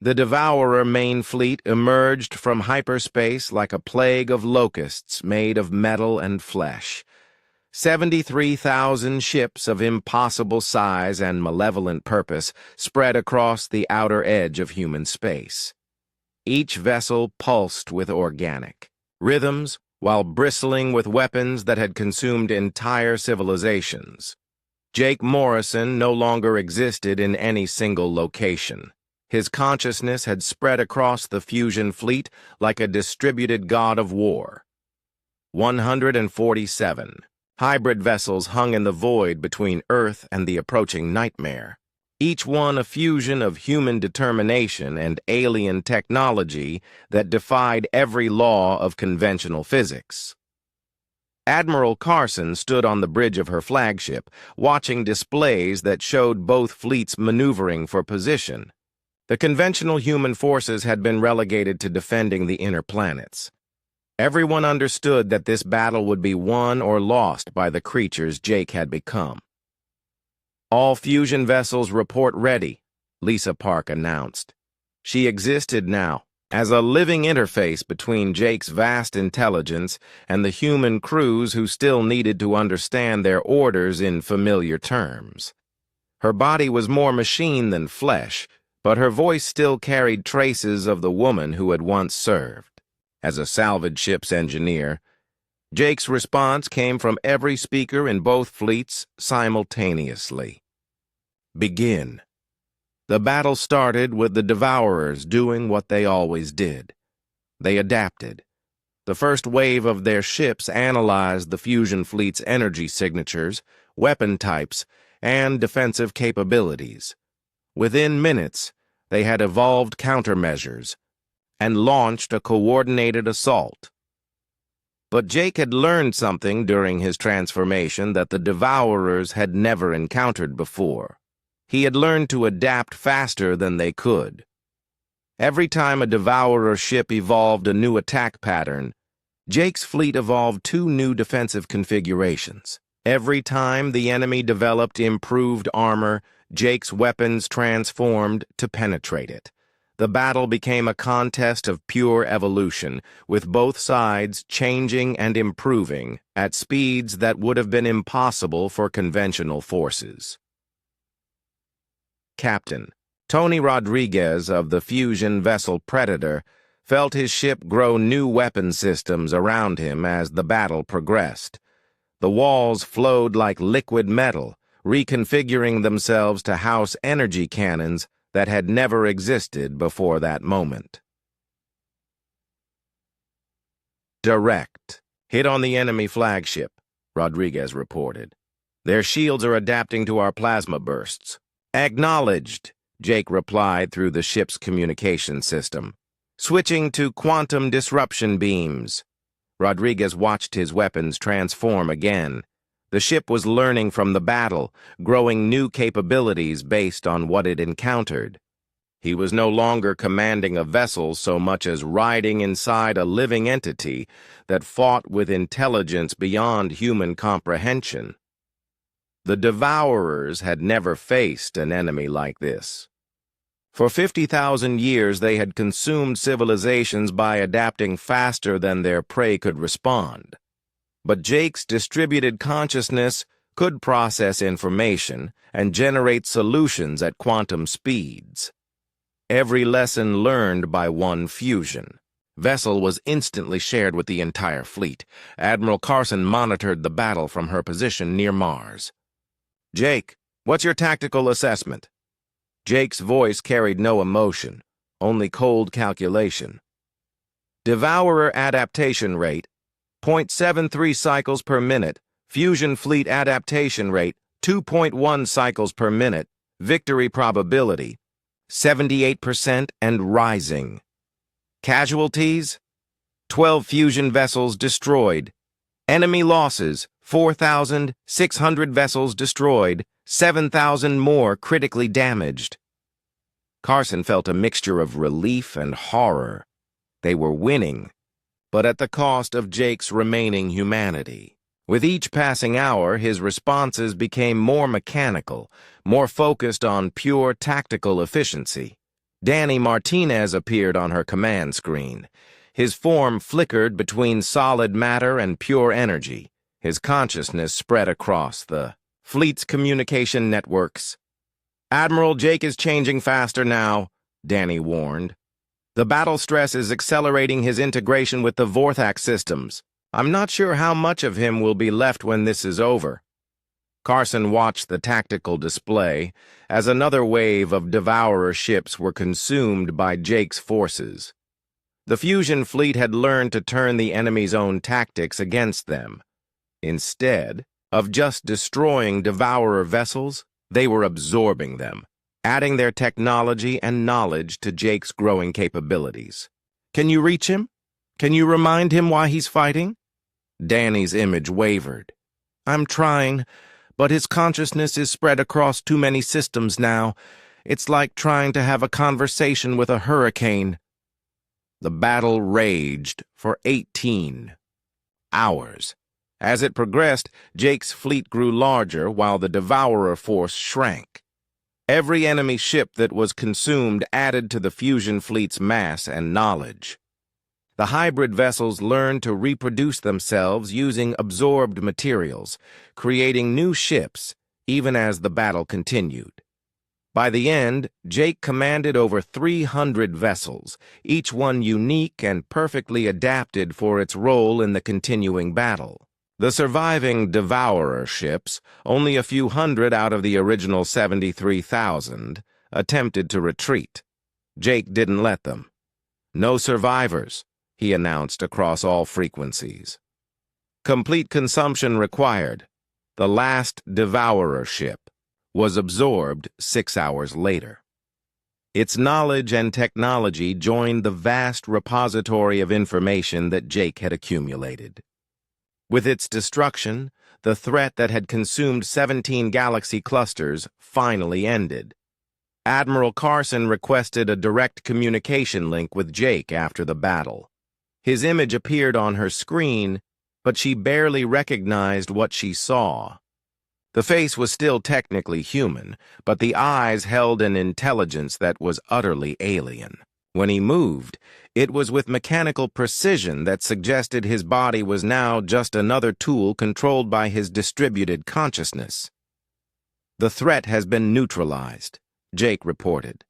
The Devourer main fleet emerged from hyperspace like a plague of locusts made of metal and flesh. 73,000 ships of impossible size and malevolent purpose spread across the outer edge of human space. Each vessel pulsed with organic rhythms while bristling with weapons that had consumed entire civilizations. Jake Morrison no longer existed in any single location. His consciousness had spread across the fusion fleet like a distributed god of war. 147 hybrid vessels hung in the void between Earth and the approaching nightmare, each one a fusion of human determination and alien technology that defied every law of conventional physics. Admiral Carson stood on the bridge of her flagship, watching displays that showed both fleets maneuvering for position. The conventional human forces had been relegated to defending the inner planets. Everyone understood that this battle would be won or lost by the creatures Jake had become. "All fusion vessels report ready," Lisa Park announced. She existed now as a living interface between Jake's vast intelligence and the human crews who still needed to understand their orders in familiar terms. Her body was more machine than flesh, but her voice still carried traces of the woman who had once served. As a salvage ship's engineer, Jake's response came from every speaker in both fleets simultaneously. "Begin." The battle started with the Devourers doing what they always did. They adapted. The first wave of their ships analyzed the fusion fleet's energy signatures, weapon types, and defensive capabilities. Within minutes, they had evolved countermeasures and launched a coordinated assault. But Jake had learned something during his transformation that the Devourers had never encountered before. He had learned to adapt faster than they could. Every time a Devourer ship evolved a new attack pattern, Jake's fleet evolved 2 new defensive configurations. Every time the enemy developed improved armor, Jake's weapons transformed to penetrate it. The battle became a contest of pure evolution, with both sides changing and improving at speeds that would have been impossible for conventional forces. Captain Tony Rodriguez of the fusion vessel Predator felt his ship grow new weapon systems around him as the battle progressed. The walls flowed like liquid metal, reconfiguring themselves to house energy cannons that had never existed before that moment. "Direct. Hit on the enemy flagship," Rodriguez reported. "Their shields are adapting to our plasma bursts." "Acknowledged," Jake replied through the ship's communication system. "Switching to quantum disruption beams." Rodriguez watched his weapons transform again. The ship was learning from the battle, growing new capabilities based on what it encountered. He was no longer commanding a vessel so much as riding inside a living entity that fought with intelligence beyond human comprehension. The Devourers had never faced an enemy like this. For 50,000 years they had consumed civilizations by adapting faster than their prey could respond. But Jake's distributed consciousness could process information and generate solutions at quantum speeds. Every lesson learned by one fusion vessel was instantly shared with the entire fleet. Admiral Carson monitored the battle from her position near Mars. "Jake, what's your tactical assessment?" Jake's voice carried no emotion, only cold calculation. "Devourer adaptation rate, 0.73 cycles per minute. Fusion fleet adaptation rate, 2.1 cycles per minute. Victory probability, 78% and rising. Casualties, 12 fusion vessels destroyed. Enemy losses, 4,600 vessels destroyed, 7,000 more critically damaged." Carson felt a mixture of relief and horror. They were winning, but at the cost of Jake's remaining humanity. With each passing hour, his responses became more mechanical, more focused on pure tactical efficiency. Danny Martinez appeared on her command screen. His form flickered between solid matter and pure energy. His consciousness spread across the fleet's communication networks. "Admiral, Jake is changing faster now," Danny warned. "The battle stress is accelerating his integration with the Vorthak systems. I'm not sure how much of him will be left when this is over." Carson watched the tactical display as another wave of Devourer ships were consumed by Jake's forces. The fusion fleet had learned to turn the enemy's own tactics against them. Instead of just destroying Devourer vessels, they were absorbing them, adding their technology and knowledge to Jake's growing capabilities. "Can you reach him? Can you remind him why he's fighting?" Danny's image wavered. "I'm trying, but his consciousness is spread across too many systems now. It's like trying to have a conversation with a hurricane." The battle raged for 18 hours. As it progressed, Jake's fleet grew larger while the Devourer force shrank. Every enemy ship that was consumed added to the fusion fleet's mass and knowledge. The hybrid vessels learned to reproduce themselves using absorbed materials, creating new ships even as the battle continued. By the end, Jake commanded over 300 vessels, each one unique and perfectly adapted for its role in the continuing battle. The surviving Devourer ships, only a few hundred out of the original 73,000, attempted to retreat. Jake didn't let them. "No survivors," he announced across all frequencies. Complete consumption required. The last Devourer ship was absorbed 6 hours later. Its knowledge and technology joined the vast repository of information that Jake had accumulated. With its destruction, the threat that had consumed 17 galaxy clusters finally ended. Admiral Carson requested a direct communication link with Jake after the battle. His image appeared on her screen, but she barely recognized what she saw. The face was still technically human, but the eyes held an intelligence that was utterly alien. When he moved, it was with mechanical precision that suggested his body was now just another tool controlled by his distributed consciousness. "The threat has been neutralized," Jake reported.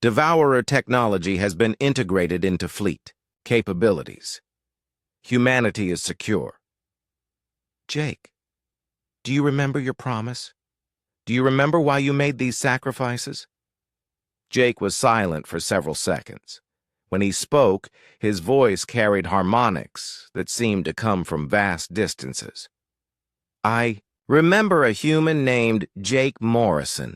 "Devourer technology has been integrated into fleet capabilities. Humanity is secure." "Jake, do you remember your promise? Do you remember why you made these sacrifices?" Jake was silent for several seconds. When he spoke, his voice carried harmonics that seemed to come from vast distances. "I remember a human named Jake Morrison.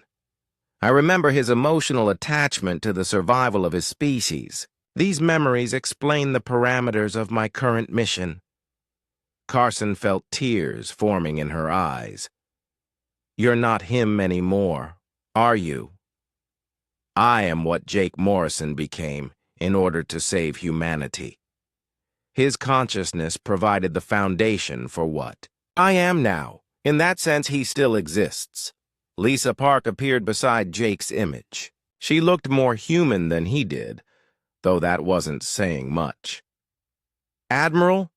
I remember his emotional attachment to the survival of his species. These memories explain the parameters of my current mission." Carson felt tears forming in her eyes. "You're not him anymore, are you? I am what Jake Morrison became in order to save humanity. His consciousness provided the foundation for what I am now. In that sense, he still exists." Lisa Park appeared beside Jake's image. She looked more human than he did, though that wasn't saying much. "Admiral,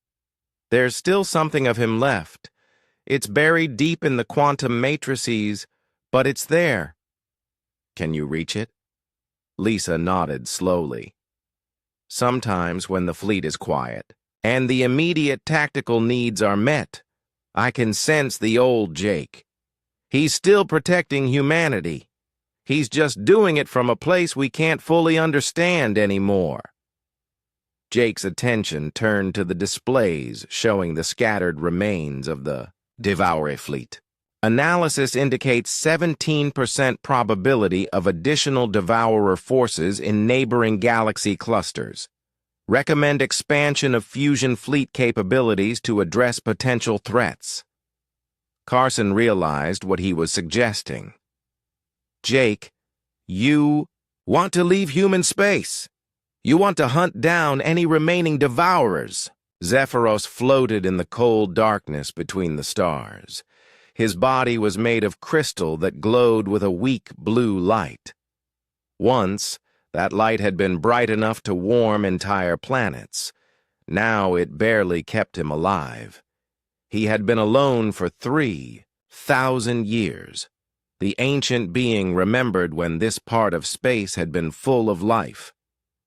there's still something of him left. It's buried deep in the quantum matrices, but it's there. Can you reach it?" Lisa nodded slowly. "Sometimes when the fleet is quiet, and the immediate tactical needs are met, I can sense the old Jake. He's still protecting humanity. He's just doing it from a place we can't fully understand anymore." Jake's attention turned to the displays showing the scattered remains of the Devourer fleet. Analysis indicates 17% probability of additional Devourer forces in neighboring galaxy clusters. Recommend expansion of fusion fleet capabilities to address potential threats. Carson realized what he was suggesting. "Jake, you want to leave human space. You want to hunt down any remaining Devourers." Zephyros floated in the cold darkness between the stars. His body was made of crystal that glowed with a weak blue light. Once, That light had been bright enough to warm entire planets. Now it barely kept him alive. He had been alone for 3,000 years. The ancient being remembered when this part of space had been full of life.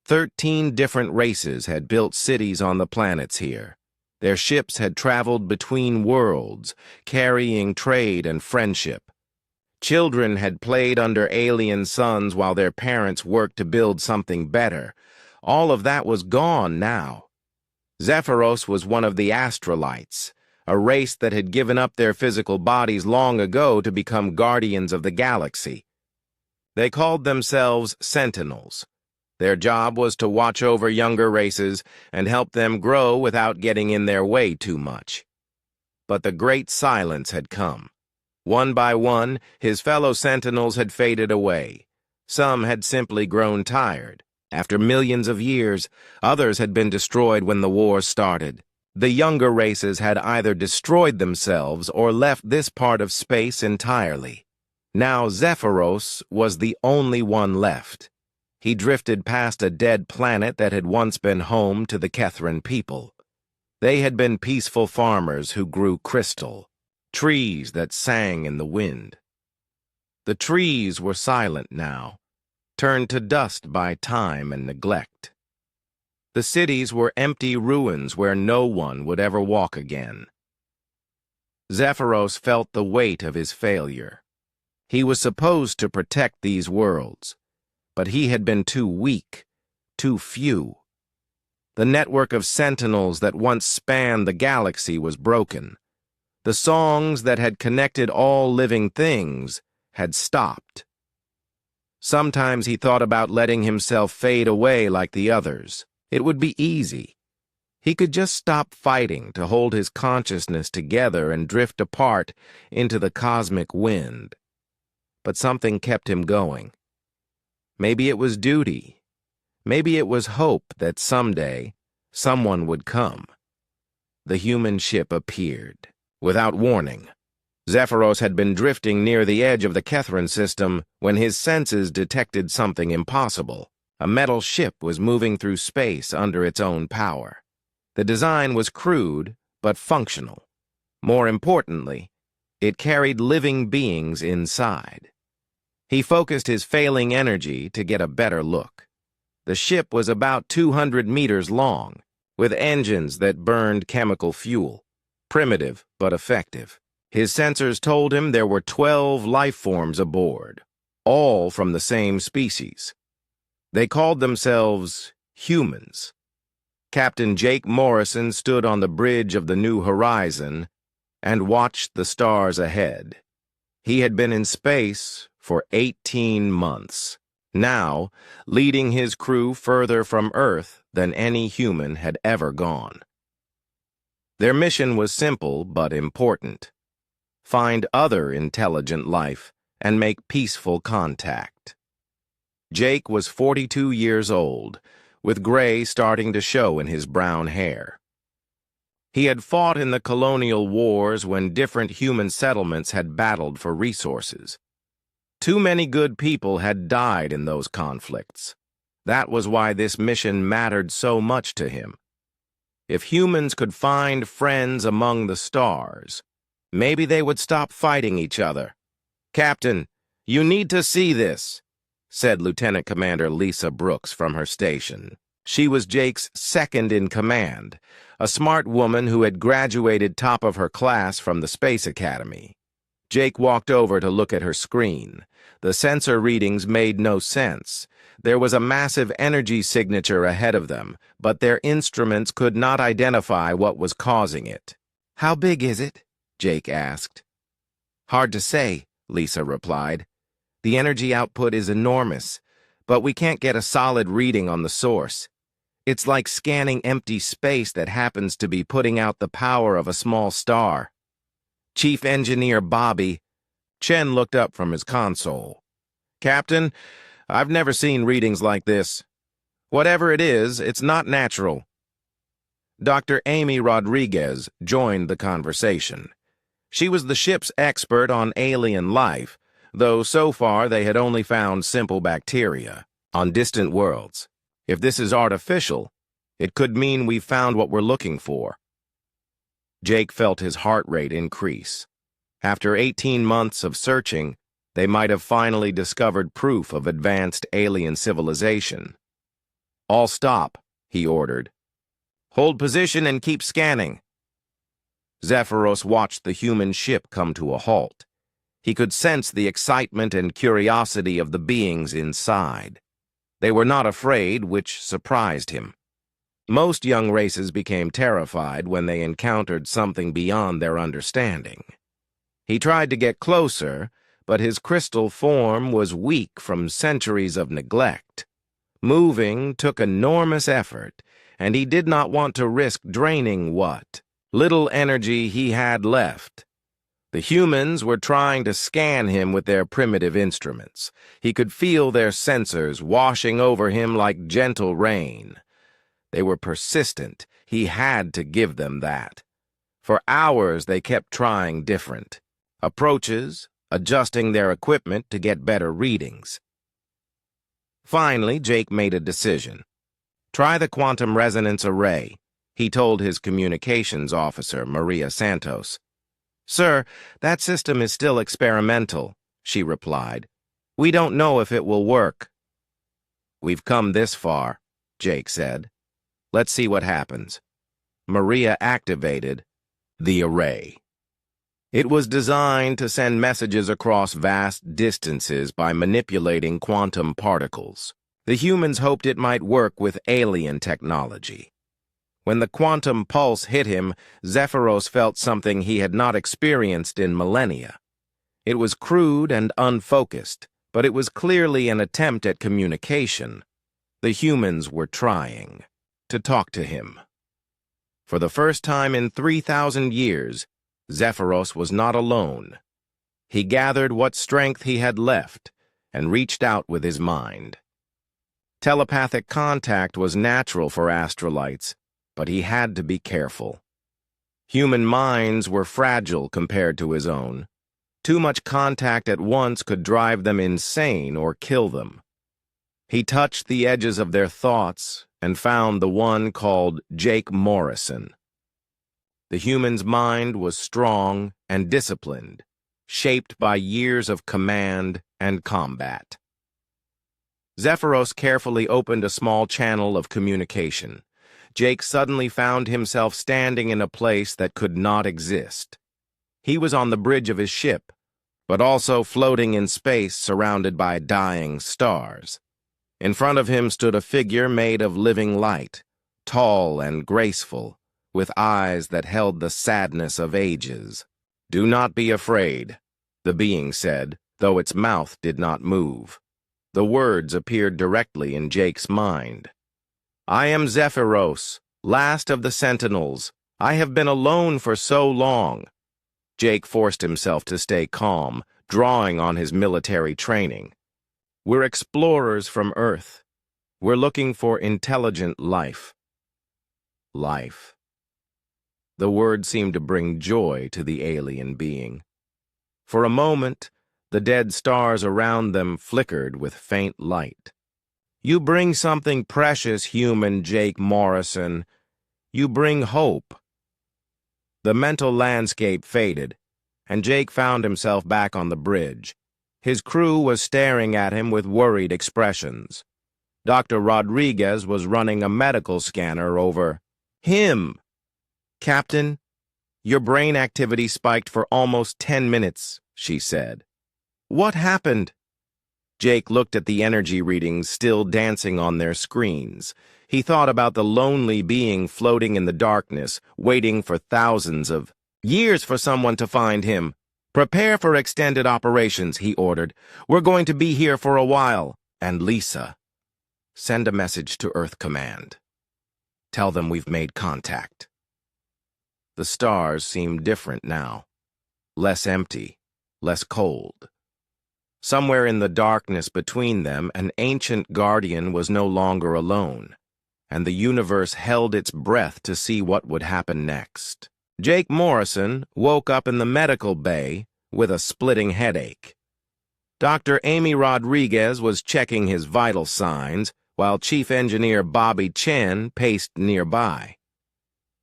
13 different races had built cities on the planets here. Their ships had traveled between worlds, carrying trade and friendship. Children had played under alien suns while their parents worked to build something better. All of that was gone now. Zephyros was one of the Astrolites, a race that had given up their physical bodies long ago to become guardians of the galaxy. They called themselves Sentinels. Their job was to watch over younger races and help them grow without getting in their way too much. But the Great Silence had come. One by one, his fellow Sentinels had faded away. Some had simply grown tired. After millions of years, others had been destroyed when the war started. The younger races had either destroyed themselves or left this part of space entirely. Now Zephyros was the only one left. He drifted past a dead planet that had once been home to the Kethran people. They had been peaceful farmers who grew crystal, trees that sang in the wind. The trees were silent now, turned to dust by time and neglect. The cities were empty ruins where no one would ever walk again. Zephyros felt the weight of his failure. He was supposed to protect these worlds, but he had been too weak, too few. The network of sentinels that once spanned the galaxy was broken. The songs that had connected all living things had stopped. Sometimes he thought about letting himself fade away like the others. It would be easy. He could just stop fighting to hold his consciousness together and drift apart into the cosmic wind. But something kept him going. Maybe it was duty. Maybe it was hope that someday someone would come. The human ship appeared. Without warning, Zephyros had been drifting near the edge of the Kethran system when his senses detected something impossible. A metal ship was moving through space under its own power. The design was crude, but functional. More importantly, it carried living beings inside. He focused his failing energy to get a better look. The ship was about 200 meters long, with engines that burned chemical fuel. Primitive, but effective. His sensors told him there were 12 life forms aboard, all from the same species. They called themselves humans. Captain Jake Morrison stood on the bridge of the New Horizon and watched the stars ahead. He had been in space for 18 months, now leading his crew further from Earth than any human had ever gone. Their mission was simple but important. Find other intelligent life and make peaceful contact. Jake was 42 years old, with gray starting to show in his brown hair. He had fought in the colonial wars when different human settlements had battled for resources. Too many good people had died in those conflicts. That was why this mission mattered so much to him. If humans could find friends among the stars, maybe they would stop fighting each other. "Captain, you need to see this," said Lieutenant Commander Lisa Brooks from her station. She was Jake's second-in-command, a smart woman who had graduated top of her class from the Space Academy. Jake walked over to look at her screen. The sensor readings made no sense. There was a massive energy signature ahead of them, but their instruments could not identify what was causing it. "How big is it?" Jake asked. "Hard to say," Lisa replied. "The energy output is enormous, but we can't get a solid reading on the source. It's like scanning empty space that happens to be putting out the power of a small star." Chief Engineer Bobby Chen looked up from his console. "Captain, I've never seen readings like this. Whatever it is, it's not natural." Dr. Amy Rodriguez joined the conversation. She was the ship's expert on alien life, though so far they had only found simple bacteria. On distant worlds. If this is artificial, it could mean we found what we're looking for. Jake felt his heart rate increase. After 18 months of searching, they might have finally discovered proof of advanced alien civilization. "All stop," he ordered. "Hold position and keep scanning." Zephyros watched the human ship come to a halt. He could sense the excitement and curiosity of the beings inside. They were not afraid, which surprised him. Most young races became terrified when they encountered something beyond their understanding. He tried to get closer, but his crystal form was weak from centuries of neglect. Moving took enormous effort, and he did not want to risk draining what little energy he had left. The humans were trying to scan him with their primitive instruments. He could feel their sensors washing over him like gentle rain. They were persistent. He had to give them that. For hours they kept trying different approaches, adjusting their equipment to get better readings. Finally, Jake made a decision. "Try the quantum resonance array," he told his communications officer, Maria Santos. "Sir, that system is still experimental," she replied. "We don't know if it will work." "We've come this far," Jake said. "Let's see what happens." Maria activated the array. It was designed to send messages across vast distances by manipulating quantum particles. The humans hoped it might work with alien technology. When the quantum pulse hit him, Zephyros felt something he had not experienced in millennia. It was crude and unfocused, but it was clearly an attempt at communication. The humans were trying to talk to him. For the first time in 3,000 years, Zephyros was not alone. He gathered what strength he had left and reached out with his mind. Telepathic contact was natural for astrolites, but he had to be careful. Human minds were fragile compared to his own. Too much contact at once could drive them insane or kill them. He touched the edges of their thoughts and found the one called Jake Morrison. The human's mind was strong and disciplined, shaped by years of command and combat. Zephyros carefully opened a small channel of communication. Jake suddenly found himself standing in a place that could not exist. He was on the bridge of his ship, but also floating in space surrounded by dying stars. In front of him stood a figure made of living light, tall and graceful, with eyes that held the sadness of ages. "Do not be afraid," the being said, though its mouth did not move. The words appeared directly in Jake's mind. "I am Zephyros, last of the Sentinels. I have been alone for so long." Jake forced himself to stay calm, drawing on his military training. "We're explorers from Earth. We're looking for intelligent life." Life. The word seemed to bring joy to the alien being. For a moment, the dead stars around them flickered with faint light. "You bring something precious, human Jake Morrison. You bring hope." The mental landscape faded, and Jake found himself back on the bridge. His crew was staring at him with worried expressions. Dr. Rodriguez was running a medical scanner over him. "Captain, your brain activity spiked for almost 10 minutes, she said. "What happened?" Jake looked at the energy readings still dancing on their screens. He thought about the lonely being floating in the darkness, waiting for thousands of years for someone to find him. "Prepare for extended operations," he ordered. "We're going to be here for a while. And Lisa, send a message to Earth Command. Tell them we've made contact." The stars seemed different now. Less empty, less cold. Somewhere in the darkness between them, an ancient guardian was no longer alone, and the universe held its breath to see what would happen next. Jake Morrison woke up in the medical bay with a splitting headache. Dr. Amy Rodriguez was checking his vital signs, while Chief Engineer Bobby Chen paced nearby.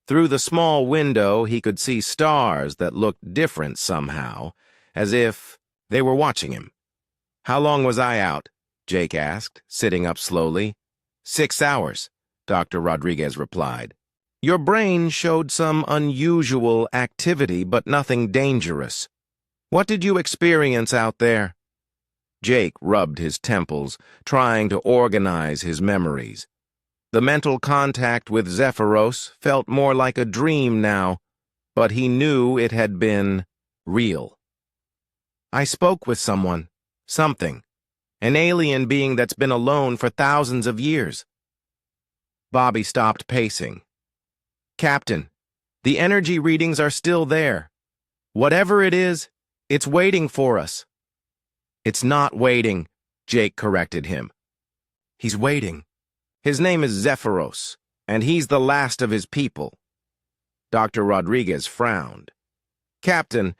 Through the small window, he could see stars that looked different somehow, as if they were watching him. "How long was I out?" Jake asked, sitting up slowly. 6 hours, Dr. Rodriguez replied. "Your brain showed some unusual activity, but nothing dangerous. What did you experience out there?" Jake rubbed his temples, trying to organize his memories. The mental contact with Zephyros felt more like a dream now, but he knew it had been real. "I spoke with someone, something, an alien being that's been alone for thousands of years." Bobby stopped pacing. "Captain, the energy readings are still there. Whatever it is, it's waiting for us." "It's not waiting," Jake corrected him. "He's waiting. His name is Zephyros, and he's the last of his people." Dr. Rodriguez frowned. "Captain,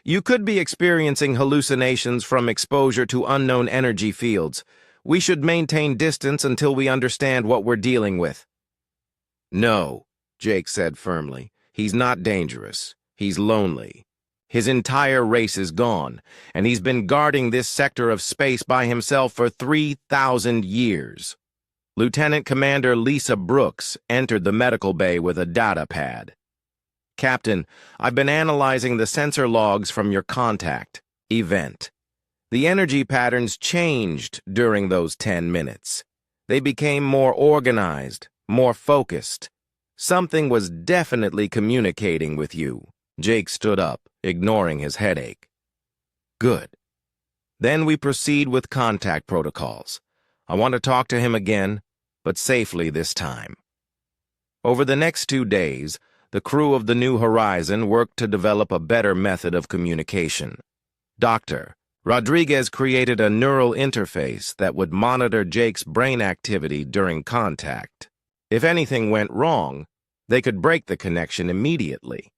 you could be experiencing hallucinations from exposure to unknown energy fields. We should maintain distance until we understand what we're dealing with." "No," Jake said firmly. "He's not dangerous. He's lonely. His entire race is gone, and he's been guarding this sector of space by himself for 3,000 years. Lieutenant Commander Lisa Brooks entered the medical bay with a data pad. "Captain, I've been analyzing the sensor logs from your contact event. The energy patterns changed during those 10 minutes. They became more organized, more focused. Something was definitely communicating with you." Jake stood up, ignoring his headache. "Good. Then we proceed with contact protocols. I want to talk to him again, but safely this time." Over the next 2 days, the crew of the New Horizon worked to develop a better method of communication. Dr. Rodriguez created a neural interface that would monitor Jake's brain activity during contact. If anything went wrong, they could break the connection immediately.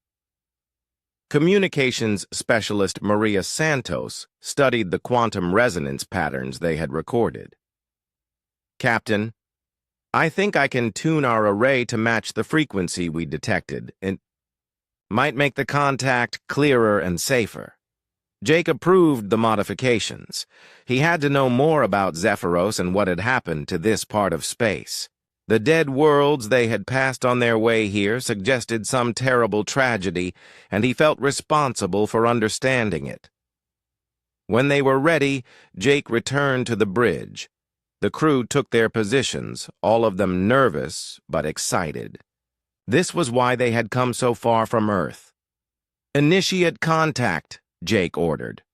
Communications specialist Maria Santos studied the quantum resonance patterns they had recorded. "Captain, I think I can tune our array to match the frequency we detected. It might make the contact clearer and safer." Jake approved the modifications. He had to know more about Zephyros and what had happened to this part of space. The dead worlds they had passed on their way here suggested some terrible tragedy, and he felt responsible for understanding it. When they were ready, Jake returned to the bridge. The crew took their positions, all of them nervous but excited. This was why they had come so far from Earth. "Initiate contact," Jake ordered.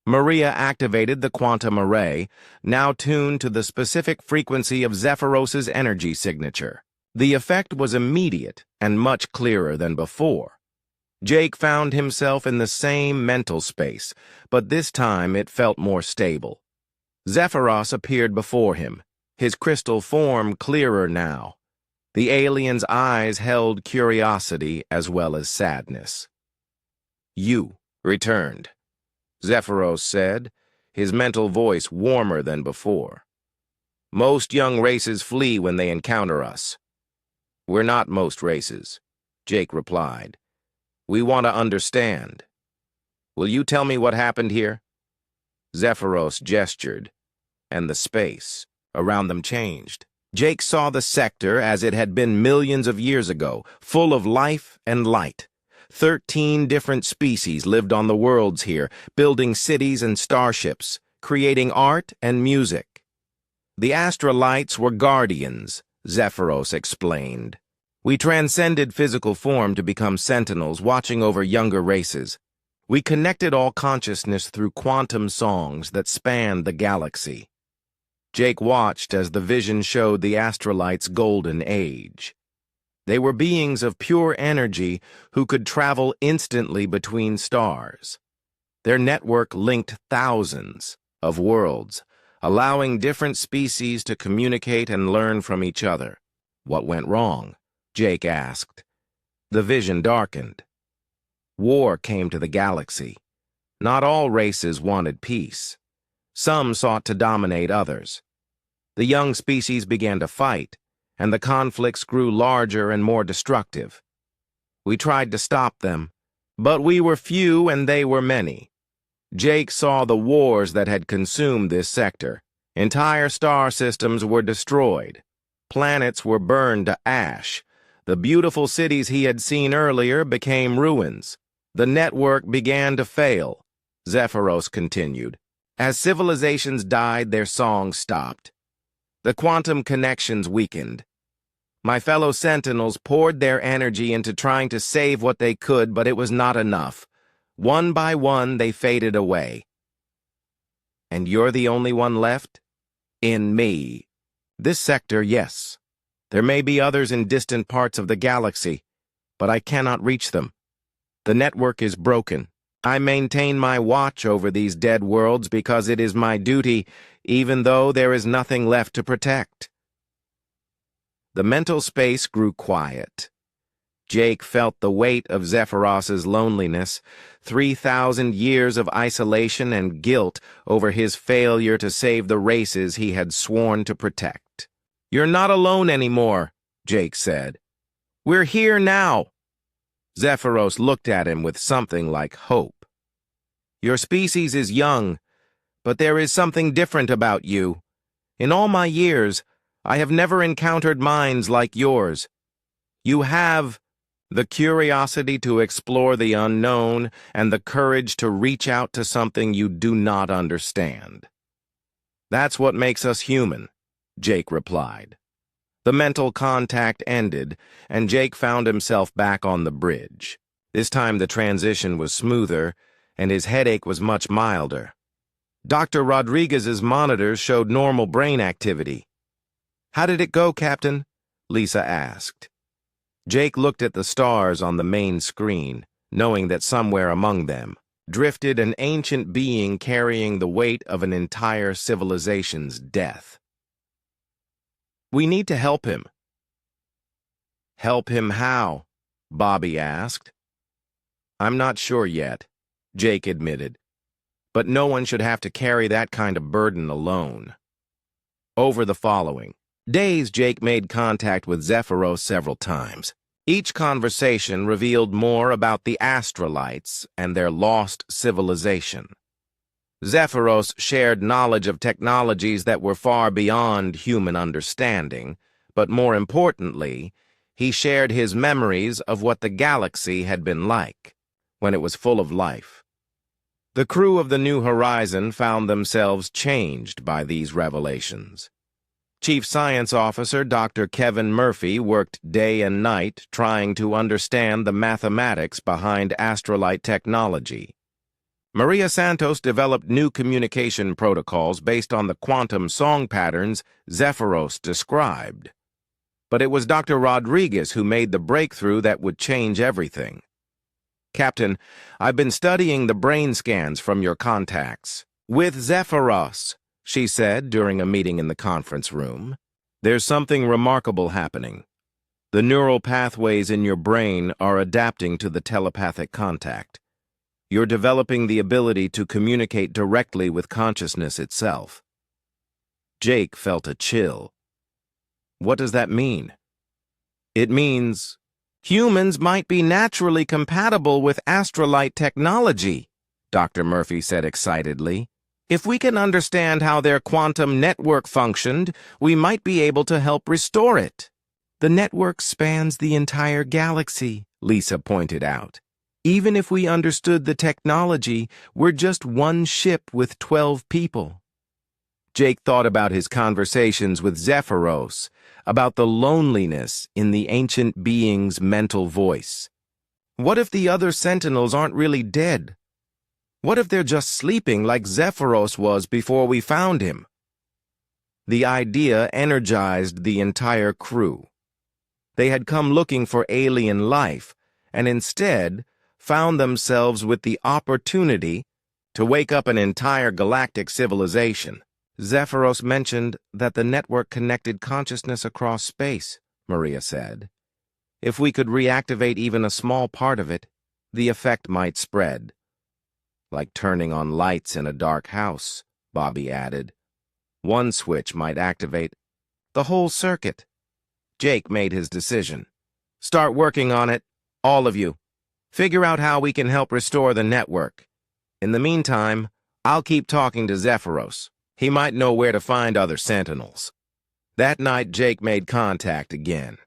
Maria activated the quantum array, now tuned to the specific frequency of Zephyros's energy signature. The effect was immediate and much clearer than before. Jake found himself in the same mental space, but this time it felt more stable. Zephyros appeared before him, his crystal form clearer now. The alien's eyes held curiosity as well as sadness. "You returned," Zephyros said, his mental voice warmer than before. "Most young races flee when they encounter us." "We're not most races," Jake replied. "We want to understand. Will you tell me what happened here?" Zephyros gestured, and the space around them changed. Jake saw the sector as it had been millions of years ago, full of life and light. 13 different species lived on the worlds here, building cities and starships, creating art and music. "The Astrolites were guardians," Zephyros explained. "We transcended physical form to become sentinels, watching over younger races. We connected all consciousness through quantum songs that spanned the galaxy." Jake watched as the vision showed the Astrolites' golden age. They were beings of pure energy who could travel instantly between stars. Their network linked thousands of worlds, allowing different species to communicate and learn from each other. "What went wrong?" Jake asked. The vision darkened. War came to the galaxy. Not all races wanted peace. Some sought to dominate others. The young species began to fight, and the conflicts grew larger and more destructive. We tried to stop them, but we were few and they were many. Jake saw the wars that had consumed this sector. Entire star systems were destroyed. Planets were burned to ash. The beautiful cities he had seen earlier became ruins. The network began to fail. Zephyros continued. As civilizations died, their song stopped. The quantum connections weakened. My fellow Sentinels poured their energy into trying to save what they could, but it was not enough. One by one, they faded away. And you're the only one left? In me. This sector, yes. There may be others in distant parts of the galaxy, but I cannot reach them. The network is broken. I maintain my watch over these dead worlds because it is my duty, even though there is nothing left to protect. The mental space grew quiet. Jake felt the weight of Zephyros's loneliness, 3,000 years of isolation and guilt over his failure to save the races he had sworn to protect. "You're not alone anymore," Jake said. "We're here now." Zephyros looked at him with something like hope. "Your species is young, but there is something different about you. In all my years, I have never encountered minds like yours. You have the curiosity to explore the unknown and the courage to reach out to something you do not understand. That's what makes us human," Jake replied. The mental contact ended, and Jake found himself back on the bridge. This time the transition was smoother, and his headache was much milder. Dr. Rodriguez's monitors showed normal brain activity. "How did it go, Captain?" Lisa asked. Jake looked at the stars on the main screen, knowing that somewhere among them drifted an ancient being carrying the weight of an entire civilization's death. "We need to help him." "Help him how?" Bobby asked. "I'm not sure yet," Jake admitted. "But no one should have to carry that kind of burden alone." Over the following days, Jake made contact with Zephyros several times. Each conversation revealed more about the Astrolites and their lost civilization. Zephyros shared knowledge of technologies that were far beyond human understanding, but more importantly, he shared his memories of what the galaxy had been like when it was full of life. The crew of the New Horizon found themselves changed by these revelations. Chief Science Officer Dr. Kevin Murphy worked day and night trying to understand the mathematics behind Astrolite technology. Maria Santos developed new communication protocols based on the quantum song patterns Zephyros described. But it was Dr. Rodriguez who made the breakthrough that would change everything. "Captain, I've been studying the brain scans from your contacts. With Zephyros," she said during a meeting in the conference room, "there's something remarkable happening. The neural pathways in your brain are adapting to the telepathic contact. You're developing the ability to communicate directly with consciousness itself." Jake felt a chill. "What does that mean?" "It means humans might be naturally compatible with Astrolite technology," Dr. Murphy said excitedly. "If we can understand how their quantum network functioned, we might be able to help restore it." "The network spans the entire galaxy," Lisa pointed out. "Even if we understood the technology, we're just one ship with 12 people." Jake thought about his conversations with Zephyros, about the loneliness in the ancient being's mental voice. What if the other Sentinels aren't really dead? What if they're just sleeping like Zephyros was before we found him? The idea energized the entire crew. They had come looking for alien life, and instead found themselves with the opportunity to wake up an entire galactic civilization. "Zephyros mentioned that the network connected consciousness across space," Maria said. "If we could reactivate even a small part of it, the effect might spread. Like turning on lights in a dark house," Bobby added. One switch might activate the whole circuit. Jake made his decision. Start working on it, all of you. Figure out how we can help restore the network. In the meantime, I'll keep talking to Zephyros. He might know where to find other Sentinels. That night, Jake made contact again.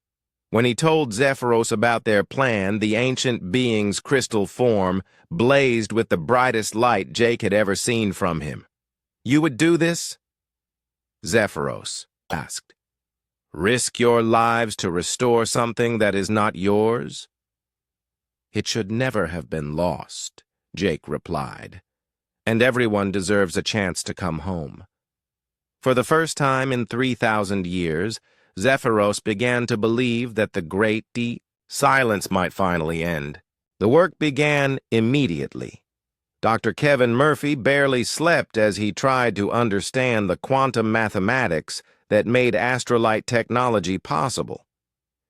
When he told Zephyros about their plan, the ancient being's crystal form blazed with the brightest light Jake had ever seen from him. You would do this? Zephyros asked. Risk your lives to restore something that is not yours? It should never have been lost, Jake replied. And everyone deserves a chance to come home. For the first time in 3,000 years, Zephyros began to believe that the great silence might finally end. The work began immediately. Dr. Kevin Murphy barely slept as he tried to understand the quantum mathematics that made astrolite technology possible.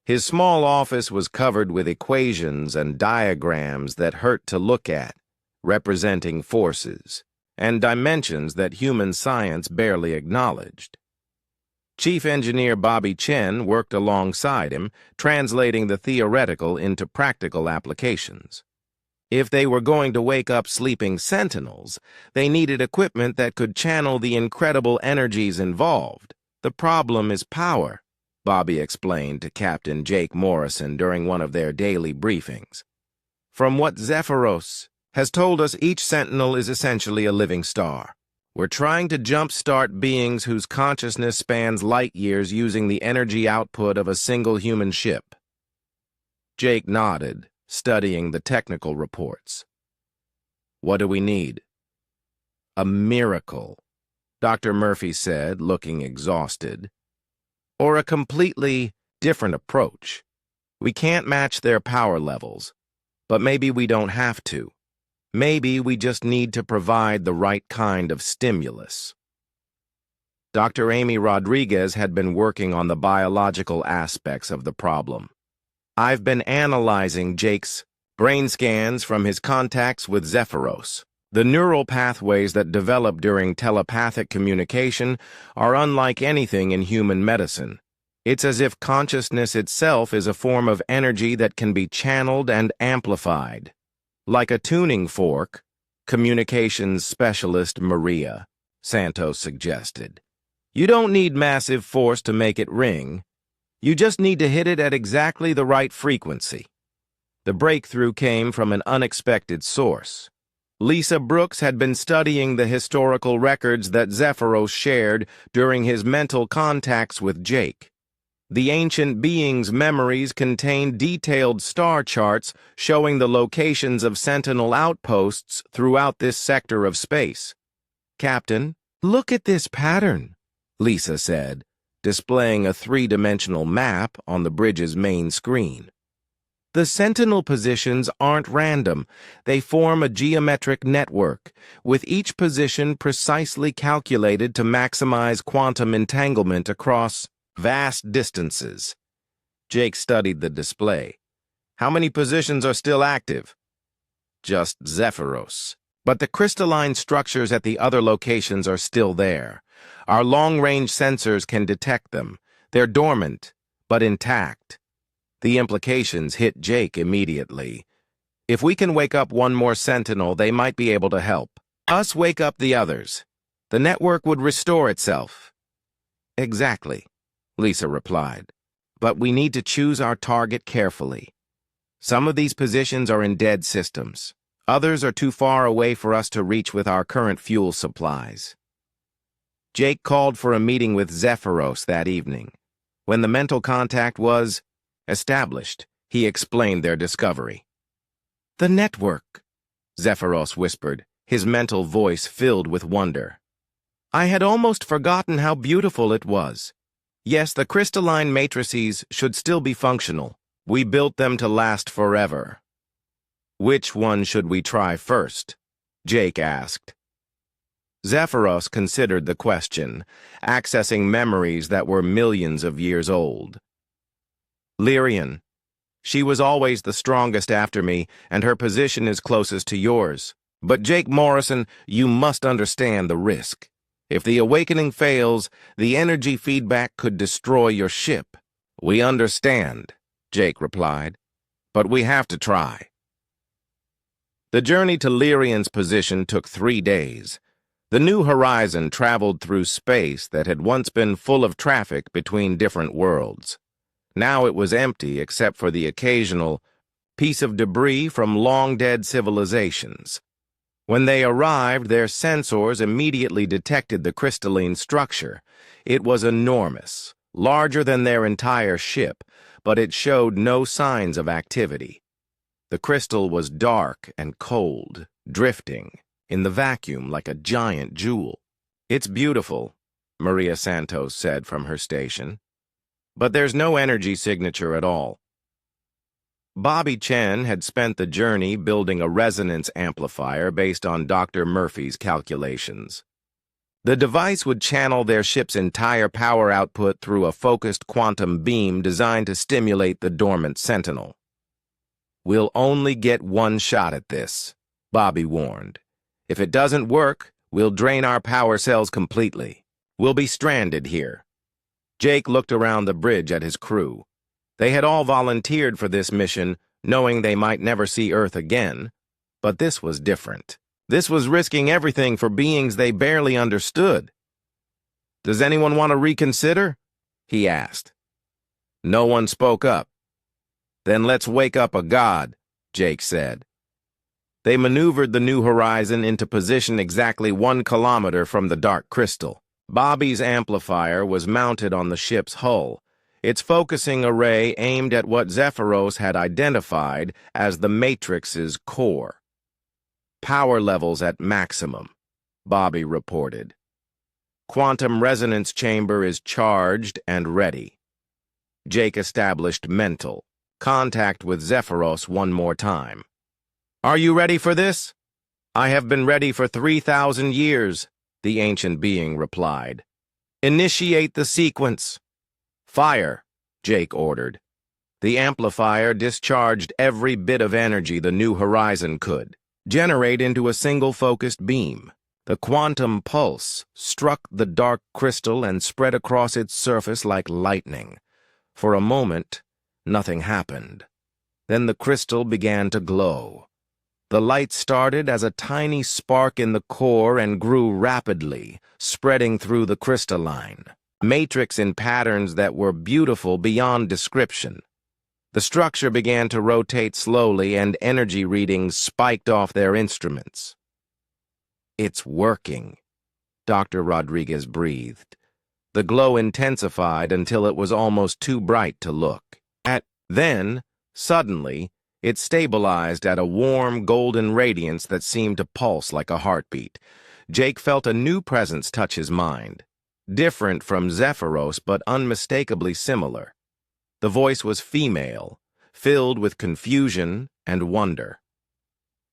His small office was covered with equations and diagrams that hurt to look at, representing forces and dimensions that human science barely acknowledged. Chief Engineer Bobby Chen worked alongside him, translating the theoretical into practical applications. If they were going to wake up sleeping sentinels, they needed equipment that could channel the incredible energies involved. The problem is power, Bobby explained to Captain Jake Morrison during one of their daily briefings. From what Zephyros has told us, each sentinel is essentially a living star. We're trying to jumpstart beings whose consciousness spans light years using the energy output of a single human ship. Jake nodded, studying the technical reports. What do we need? A miracle, Dr. Murphy said, looking exhausted. Or a completely different approach. We can't match their power levels, but maybe we don't have to. Maybe we just need to provide the right kind of stimulus. Dr. Amy Rodriguez had been working on the biological aspects of the problem. I've been analyzing Jake's brain scans from his contacts with Zephyros. The neural pathways that develop during telepathic communication are unlike anything in human medicine. It's as if consciousness itself is a form of energy that can be channeled and amplified. Like a tuning fork, communications specialist Maria Santos suggested. You don't need massive force to make it ring. You just need to hit it at exactly the right frequency. The breakthrough came from an unexpected source. Lisa Brooks had been studying the historical records that Zephyros shared during his mental contacts with Jake. The ancient being's memories contained detailed star charts showing the locations of sentinel outposts throughout this sector of space. Captain, look at this pattern, Lisa said, displaying a three-dimensional map on the bridge's main screen. The sentinel positions aren't random. They form a geometric network, with each position precisely calculated to maximize quantum entanglement across vast distances. Jake studied the display. How many positions are still active? Just Zephyros. But the crystalline structures at the other locations are still there. Our long-range sensors can detect them. They're dormant, but intact. The implications hit Jake immediately. If we can wake up one more sentinel, they might be able to help. Us wake up the others. The network would restore itself. Exactly, Lisa replied. But we need to choose our target carefully. Some of these positions are in dead systems. Others are too far away for us to reach with our current fuel supplies. Jake called for a meeting with Zephyros that evening. When the mental contact was established, he explained their discovery. The network, Zephyros whispered, his mental voice filled with wonder. I had almost forgotten how beautiful it was. Yes, the crystalline matrices should still be functional. We built them to last forever. Which one should we try first? Jake asked. Zephyros considered the question, accessing memories that were millions of years old. Lyrian. She was always the strongest after me, and her position is closest to yours. But Jake Morrison, you must understand the risk. If the awakening fails, the energy feedback could destroy your ship. We understand, Jake replied, but we have to try. The journey to Lyrian's position took 3 days. The New Horizon traveled through space that had once been full of traffic between different worlds. Now it was empty except for the occasional piece of debris from long-dead civilizations. When they arrived, their sensors immediately detected the crystalline structure. It was enormous, larger than their entire ship, but it showed no signs of activity. The crystal was dark and cold, drifting in the vacuum like a giant jewel. "It's beautiful," Maria Santos said from her station, "but there's no energy signature at all." Bobby Chen had spent the journey building a resonance amplifier based on Dr. Murphy's calculations. The device would channel their ship's entire power output through a focused quantum beam designed to stimulate the dormant sentinel. "We'll only get one shot at this," Bobby warned. "If it doesn't work, we'll drain our power cells completely. We'll be stranded here." Jake looked around the bridge at his crew. They had all volunteered for this mission, knowing they might never see Earth again. But this was different. This was risking everything for beings they barely understood. "Does anyone want to reconsider?" he asked. No one spoke up. "Then let's wake up a god," Jake said. They maneuvered the New Horizon into position exactly 1 kilometer from the dark crystal. Bobby's amplifier was mounted on the ship's hull, its focusing array aimed at what Zephyros had identified as the Matrix's core. "Power levels at maximum," Bobby reported. "Quantum resonance chamber is charged and ready." Jake established mental contact with Zephyros one more time. "Are you ready for this?" "I have been ready for 3,000 years, the ancient being replied. "Initiate the sequence." "Fire," Jake ordered. The amplifier discharged every bit of energy the New Horizon could generate into a single focused beam. The quantum pulse struck the dark crystal and spread across its surface like lightning. For a moment, nothing happened. Then the crystal began to glow. The light started as a tiny spark in the core and grew rapidly, spreading through the crystalline matrix in patterns that were beautiful beyond description. The structure began to rotate slowly and energy readings spiked off their instruments. "It's working," Dr. Rodriguez breathed. The glow intensified until it was almost too bright to look at. Then, suddenly, it stabilized at a warm, golden radiance that seemed to pulse like a heartbeat. Jake felt a new presence touch his mind. Different from Zephyros, but unmistakably similar. The voice was female, filled with confusion and wonder.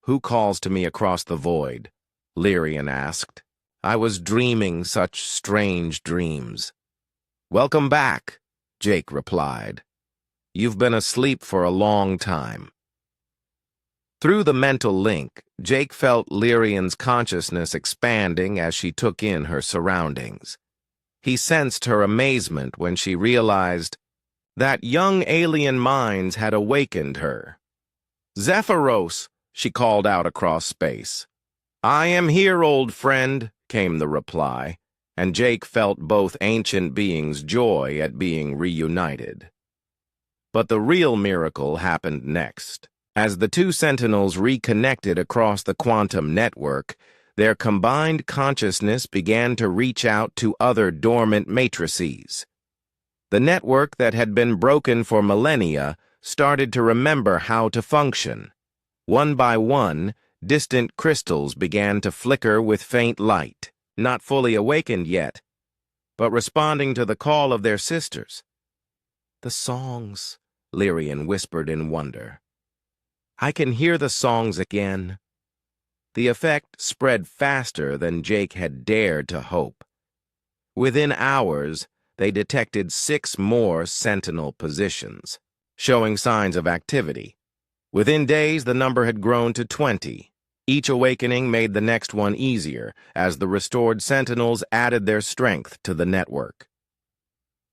"Who calls to me across the void?" Lyrian asked. "I was dreaming such strange dreams." "Welcome back," Jake replied. "You've been asleep for a long time." Through the mental link, Jake felt Lyrian's consciousness expanding as she took in her surroundings. He sensed her amazement when she realized that young alien minds had awakened her. "Zephyros," she called out across space. "I am here, old friend," came the reply, and Jake felt both ancient beings' joy at being reunited. But the real miracle happened next. As the two sentinels reconnected across the quantum network, their combined consciousness began to reach out to other dormant matrices. The network that had been broken for millennia started to remember how to function. One by one, distant crystals began to flicker with faint light, not fully awakened yet, but responding to the call of their sisters. "The songs," Lyrian whispered in wonder. "I can hear the songs again." The effect spread faster than Jake had dared to hope. Within hours, they detected 6 more sentinel positions, showing signs of activity. Within days, the number had grown to 20. Each awakening made the next one easier, as the restored Sentinels added their strength to the network.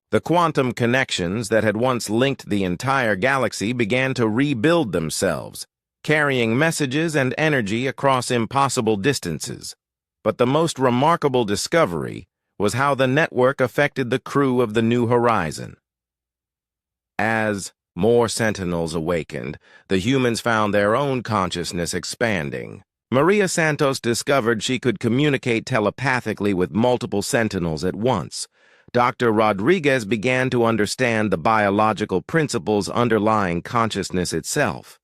The quantum connections that had once linked the entire galaxy began to rebuild themselves, carrying messages and energy across impossible distances. But the most remarkable discovery was how the network affected the crew of the New Horizon. As more Sentinels awakened, the humans found their own consciousness expanding. Maria Santos discovered she could communicate telepathically with multiple Sentinels at once. Dr. Rodriguez began to understand the biological principles underlying consciousness itself.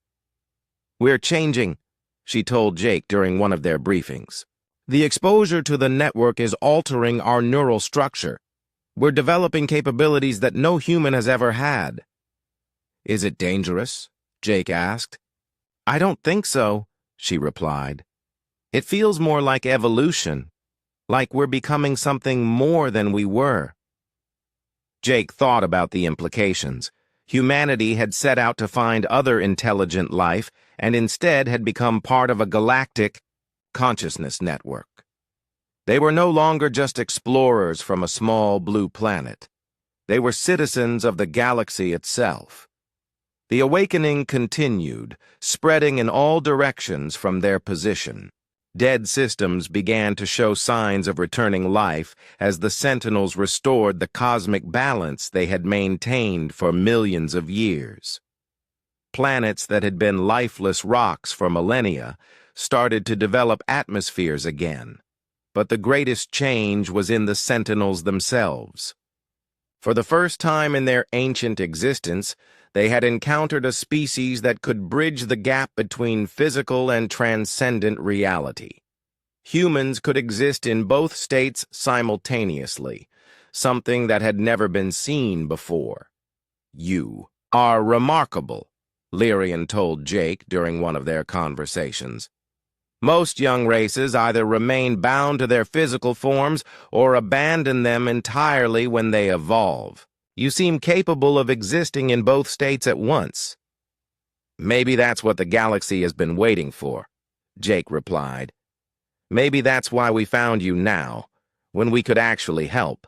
"We're changing," she told Jake during one of their briefings. "The exposure to the network is altering our neural structure. We're developing capabilities that no human has ever had." "Is it dangerous?" Jake asked. "I don't think so," she replied. "It feels more like evolution, like we're becoming something more than we were." Jake thought about the implications. Humanity had set out to find other intelligent life and instead had become part of a galactic consciousness network. They were no longer just explorers from a small blue planet. They were citizens of the galaxy itself. The awakening continued, spreading in all directions from their position. Dead systems began to show signs of returning life as the Sentinels restored the cosmic balance they had maintained for millions of years. Planets that had been lifeless rocks for millennia started to develop atmospheres again. But the greatest change was in the Sentinels themselves. For the first time in their ancient existence, they had encountered a species that could bridge the gap between physical and transcendent reality. Humans could exist in both states simultaneously, something that had never been seen before. "You are remarkable," Lyrian told Jake during one of their conversations. "Most young races either remain bound to their physical forms or abandon them entirely when they evolve. You seem capable of existing in both states at once." "Maybe that's what the galaxy has been waiting for," Jake replied. "Maybe that's why we found you now, when we could actually help."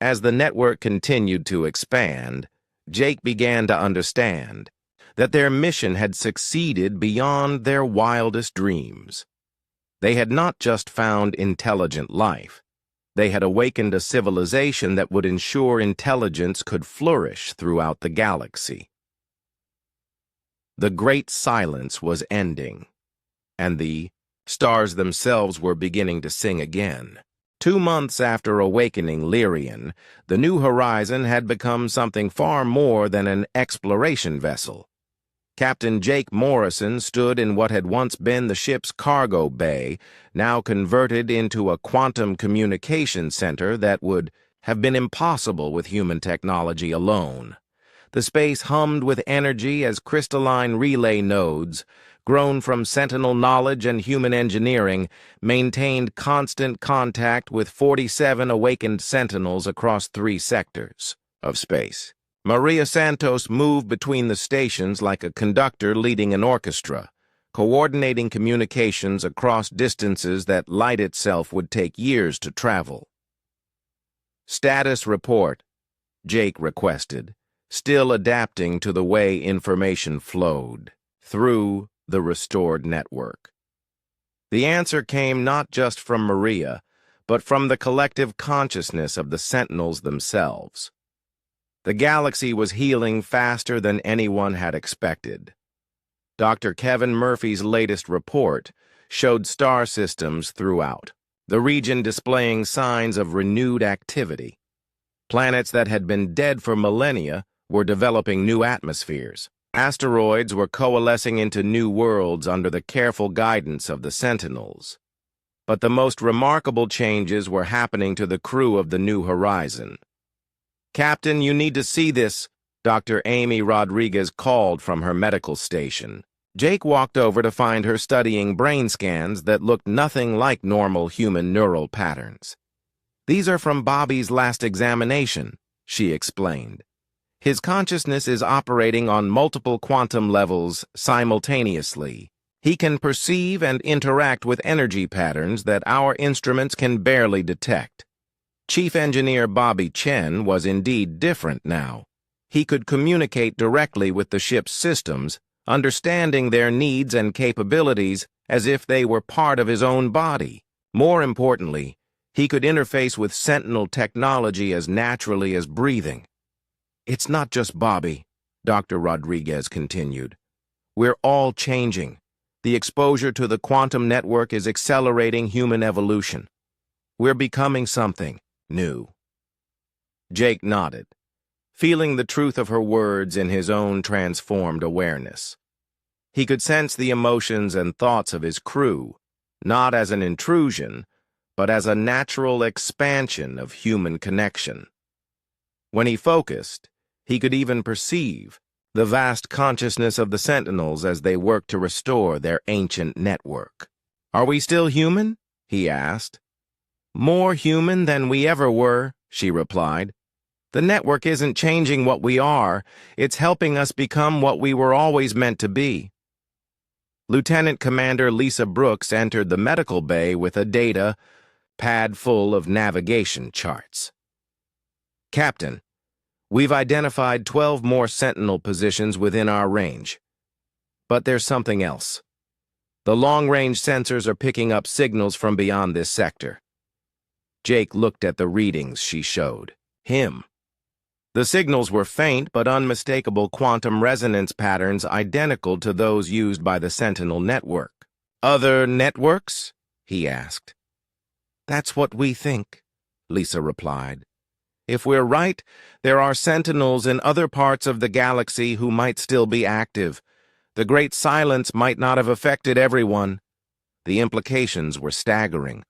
As the network continued to expand, Jake began to understand that their mission had succeeded beyond their wildest dreams. They had not just found intelligent life. They had awakened a civilization that would ensure intelligence could flourish throughout the galaxy. The Great Silence was ending, and the stars themselves were beginning to sing again. 2 months after awakening Lyrian, the New Horizon had become something far more than an exploration vessel. Captain Jake Morrison stood in what had once been the ship's cargo bay, now converted into a quantum communication center that would have been impossible with human technology alone. The space hummed with energy as crystalline relay nodes, grown from Sentinel knowledge and human engineering, maintained constant contact with 47 awakened Sentinels across 3 sectors of space. Maria Santos moved between the stations like a conductor leading an orchestra, coordinating communications across distances that light itself would take years to travel. "Status report," Jake requested, still adapting to the way information flowed through the restored network. The answer came not just from Maria, but from the collective consciousness of the Sentinels themselves. The galaxy was healing faster than anyone had expected. Dr. Kevin Murphy's latest report showed star systems throughout, the region displaying signs of renewed activity. Planets that had been dead for millennia were developing new atmospheres. Asteroids were coalescing into new worlds under the careful guidance of the Sentinels. But the most remarkable changes were happening to the crew of the New Horizon. "Captain, you need to see this," Dr. Amy Rodriguez called from her medical station. Jake walked over to find her studying brain scans that looked nothing like normal human neural patterns. "These are from Bobby's last examination," she explained. "His consciousness is operating on multiple quantum levels simultaneously. He can perceive and interact with energy patterns that our instruments can barely detect. Chief Engineer Bobby Chen was indeed different now. He could communicate directly with the ship's systems, understanding their needs and capabilities as if they were part of his own body. More importantly, he could interface with Sentinel technology as naturally as breathing. "It's not just Bobby," Dr. Rodriguez continued. "We're all changing. The exposure to the quantum network is accelerating human evolution. We're becoming something new." Jake nodded, feeling the truth of her words in his own transformed awareness. He could sense the emotions and thoughts of his crew, not as an intrusion, but as a natural expansion of human connection. When he focused, he could even perceive the vast consciousness of the Sentinels as they worked to restore their ancient network. "Are we still human?" he asked. "More human than we ever were," she replied. "The network isn't changing what we are, it's helping us become what we were always meant to be." Lieutenant Commander Lisa Brooks entered the medical bay with a data pad full of navigation charts. "Captain, we've identified 12 more Sentinel positions within our range. But there's something else. The long-range sensors are picking up signals from beyond this sector." Jake looked at the readings she showed him. The signals were faint but unmistakable quantum resonance patterns identical to those used by the Sentinel network. "Other networks?" he asked. "That's what we think," Lisa replied. "If we're right, there are Sentinels in other parts of the galaxy who might still be active. The Great Silence might not have affected everyone." The implications were staggering.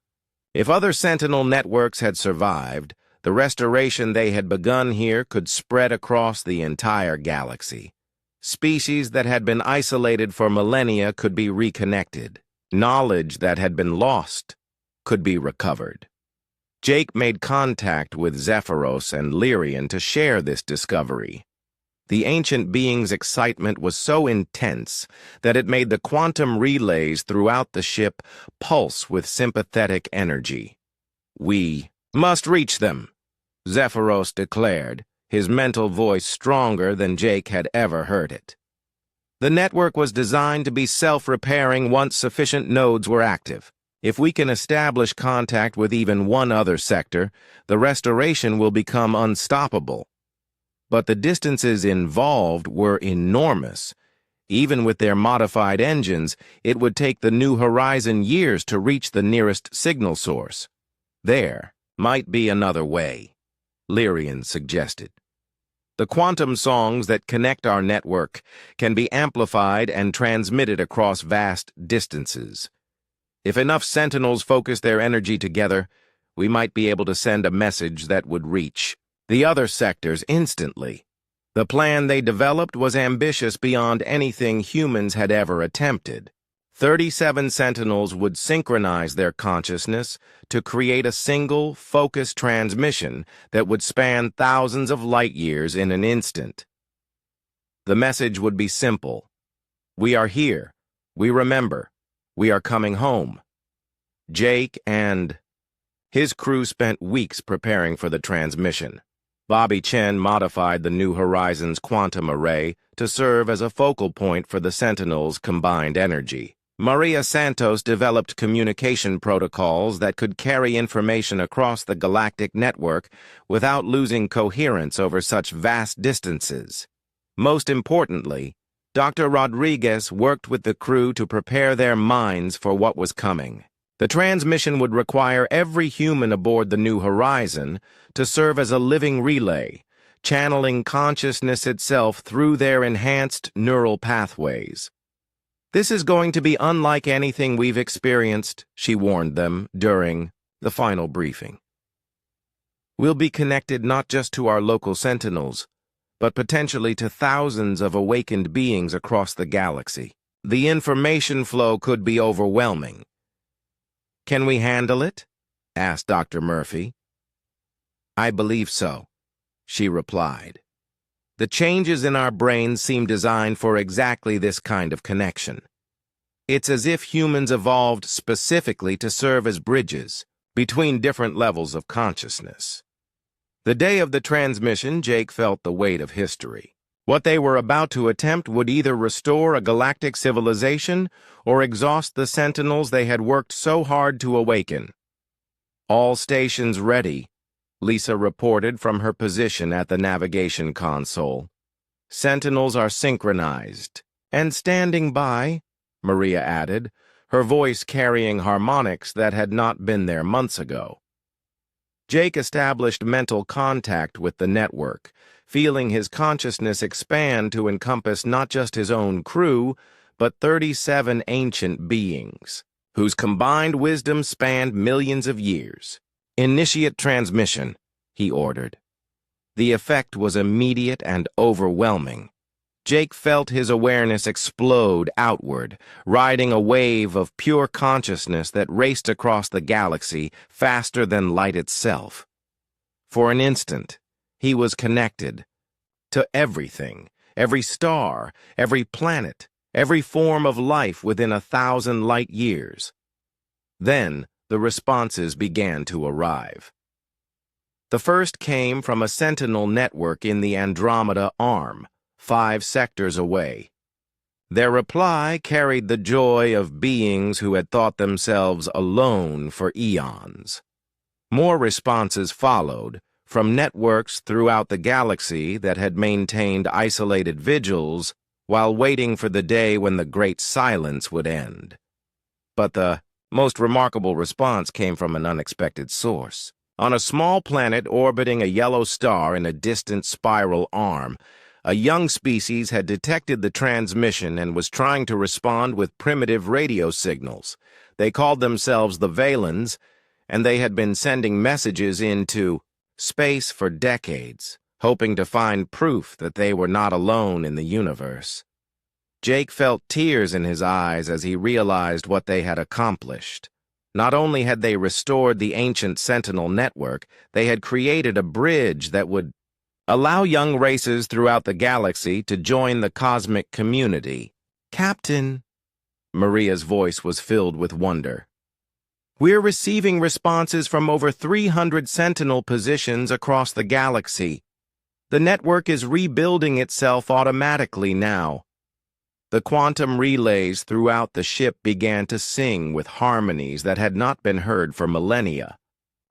If other Sentinel networks had survived, the restoration they had begun here could spread across the entire galaxy. Species that had been isolated for millennia could be reconnected. Knowledge that had been lost could be recovered. Jake made contact with Zephyros and Lyrian to share this discovery. The ancient being's excitement was so intense that it made the quantum relays throughout the ship pulse with sympathetic energy. "We must reach them," Zephyros declared, his mental voice stronger than Jake had ever heard it. The network was designed to be self-repairing once sufficient nodes were active. If we can establish contact with even one other sector, the restoration will become unstoppable. But the distances involved were enormous. Even with their modified engines, it would take the New Horizon years to reach the nearest signal source. "There might be another way," Lyrian suggested. "The quantum songs that connect our network can be amplified and transmitted across vast distances. If enough Sentinels focus their energy together, we might be able to send a message that would reach the other sectors instantly." The plan they developed was ambitious beyond anything humans had ever attempted. 37 Sentinels would synchronize their consciousness to create a single, focused transmission that would span thousands of light years in an instant. The message would be simple: "We are here. We remember. We are coming home." Jake and his crew spent weeks preparing for the transmission. Bobby Chen modified the New Horizons quantum array to serve as a focal point for the Sentinels' combined energy. Maria Santos developed communication protocols that could carry information across the galactic network without losing coherence over such vast distances. Most importantly, Dr. Rodriguez worked with the crew to prepare their minds for what was coming. The transmission would require every human aboard the New Horizon to serve as a living relay, channeling consciousness itself through their enhanced neural pathways. "This is going to be unlike anything we've experienced," she warned them during the final briefing. "We'll be connected not just to our local Sentinels, but potentially to thousands of awakened beings across the galaxy. The information flow could be overwhelming." "Can we handle it?" asked Dr. Murphy. "I believe so," she replied. "The changes in our brains seem designed for exactly this kind of connection." It's as if humans evolved specifically to serve as bridges between different levels of consciousness. The day of the transmission, Jake felt the weight of history. What they were about to attempt would either restore a galactic civilization or exhaust the sentinels they had worked so hard to awaken. "All stations ready," Lisa reported from her position at the navigation console. "Sentinels are synchronized and standing by," Maria added, her voice carrying harmonics that had not been there months ago. Jake established mental contact with the network, feeling his consciousness expand to encompass not just his own crew, but 37 ancient beings, whose combined wisdom spanned millions of years. "Initiate transmission," he ordered. The effect was immediate and overwhelming. Jake felt his awareness explode outward, riding a wave of pure consciousness that raced across the galaxy faster than light itself. For an instant, he was connected to everything, every star, every planet, every form of life within 1,000 light years. Then, the responses began to arrive. The first came from a sentinel network in the Andromeda Arm, 5 sectors away. Their reply carried the joy of beings who had thought themselves alone for eons. More responses followed, from networks throughout the galaxy that had maintained isolated vigils while waiting for the day when the Great Silence would end. But the most remarkable response came from an unexpected source. On a small planet orbiting a yellow star in a distant spiral arm, a young species had detected the transmission and was trying to respond with primitive radio signals. They called themselves the Valens, and they had been sending messages into space for decades, hoping to find proof that they were not alone in the universe. Jake felt tears in his eyes as he realized what they had accomplished. Not only had they restored the ancient Sentinel network, they had created a bridge that would allow young races throughout the galaxy to join the cosmic community. "Captain," Maria's voice was filled with wonder, "we're receiving responses from over 300 Sentinel positions across the galaxy. The network is rebuilding itself automatically now." The quantum relays throughout the ship began to sing with harmonies that had not been heard for millennia.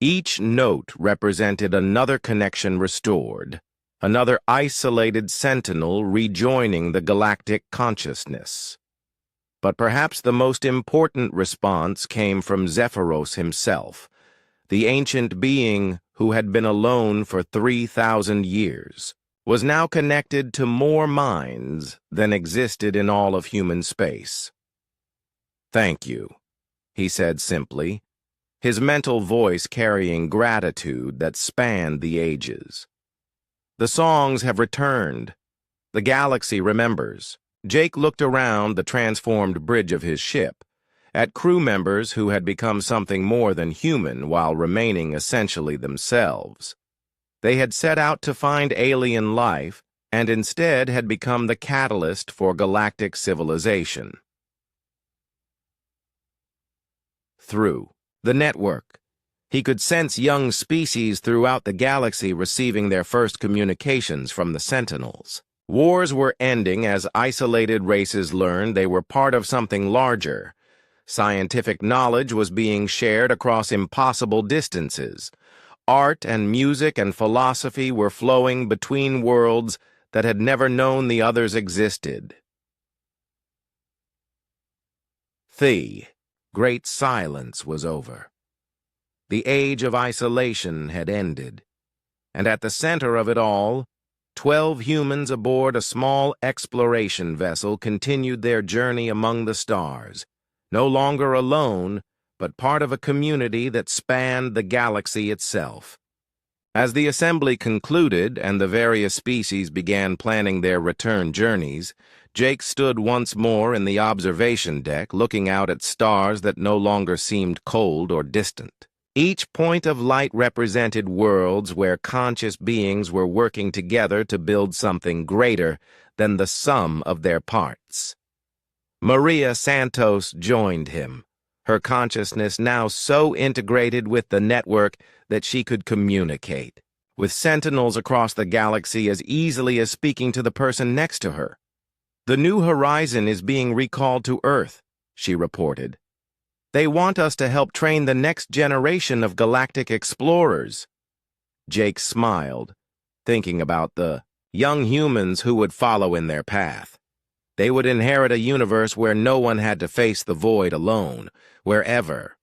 Each note represented another connection restored, another isolated sentinel rejoining the galactic consciousness. But perhaps the most important response came from Zephyros himself, the ancient being who had been alone for 3,000 years. Was now connected to more minds than existed in all of human space. "Thank you," he said simply, his mental voice carrying gratitude that spanned the ages. "The songs have returned. The galaxy remembers." Jake looked around the transformed bridge of his ship, at crew members who had become something more than human while remaining essentially themselves. They had set out to find alien life, and instead had become the catalyst for galactic civilization. Through the network, he could sense young species throughout the galaxy receiving their first communications from the Sentinels. Wars were ending as isolated races learned they were part of something larger. Scientific knowledge was being shared across impossible distances. Art and music and philosophy were flowing between worlds that had never known the others existed. The great silence was over. The age of isolation had ended, and at the center of it all, 12 humans aboard a small exploration vessel continued their journey among the stars, no longer alone, but part of a community that spanned the galaxy itself. As the assembly concluded and the various species began planning their return journeys, Jake stood once more in the observation deck looking out at stars that no longer seemed cold or distant. Each point of light represented worlds where conscious beings were working together to build something greater than the sum of their parts. Maria Santos joined him, her consciousness now so integrated with the network that she could communicate with sentinels across the galaxy as easily as speaking to the person next to her. "The New Horizon is being recalled to Earth," she reported. "They want us to help train the next generation of galactic explorers." Jake smiled, thinking about the young humans who would follow in their path. They would inherit a universe where no one had to face the void alone, wherever